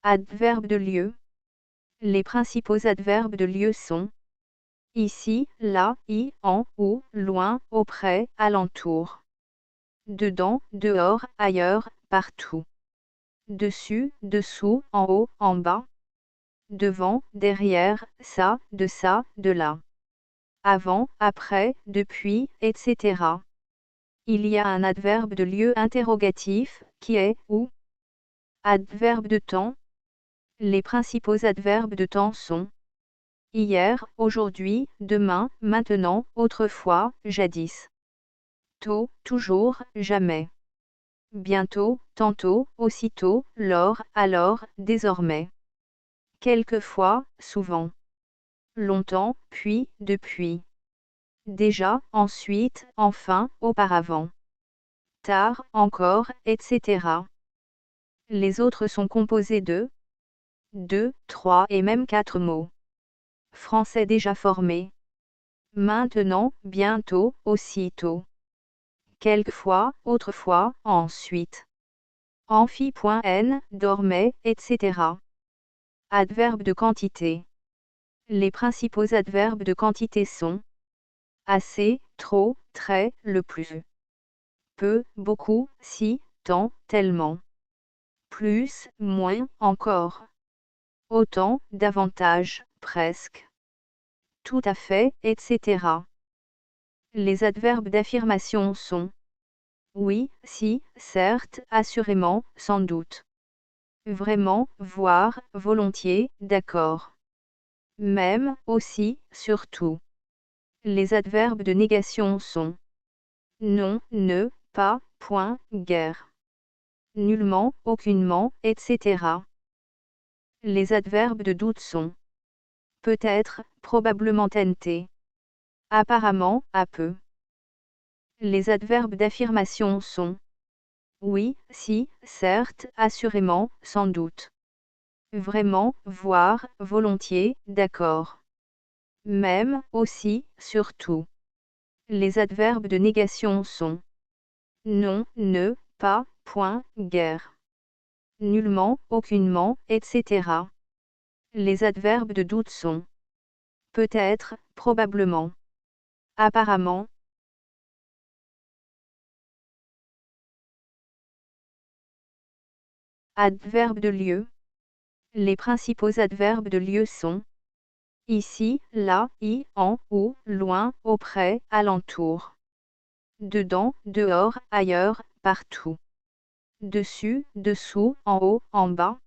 Adverbe de lieu. Les principaux adverbes de lieu sont ici, là, en, où, loin, auprès, alentour. Dedans, dehors, ailleurs, partout. Dessus, dessous, en haut, en bas. Devant, derrière, ça, de là. Avant, après, depuis, etc. Il y a un adverbe de lieu interrogatif, qui est où. Adverbe de temps. Les principaux adverbes de temps sont hier, aujourd'hui, demain, maintenant, autrefois, jadis. Tôt, toujours, jamais. Bientôt, tantôt, aussitôt, lors, alors, désormais. Quelquefois, souvent. Longtemps, puis, depuis. Déjà, ensuite, enfin, auparavant. Tard, encore, etc. Les autres sont composés de 2, 3 et même 4 mots. Français déjà formé. Maintenant, bientôt, aussitôt. Quelquefois, autrefois, ensuite. Amphi.n, dormait, etc. Adverbe de quantité. Les principaux adverbes de quantité sont assez, trop, très, le plus. Peu, beaucoup, si, tant, tellement. Plus, moins, encore. Autant, davantage, presque. Tout à fait, etc. Les adverbes d'affirmation sont oui, si, certes, assurément, sans doute. Vraiment, voire, volontiers, d'accord. Même, aussi, surtout. Les adverbes de négation sont non, ne, pas, point, guère. Nullement, aucunement, etc. Les adverbes de doute sont peut-être, probablement tenté. Apparemment, à peu. Les adverbes d'affirmation sont oui, si, certes, assurément, sans doute. Vraiment, voire, volontiers, d'accord. Même, aussi, surtout. Les adverbes de négation sont non, ne, pas, point, guère. Nullement, aucunement, etc. Les adverbes de doute sont peut-être, probablement. Apparemment. Adverbe de lieu. Les principaux adverbes de lieu sont ici, là, en, où, loin, auprès, alentour. Dedans, dehors, ailleurs, partout. Dessus, dessous, en haut, en bas.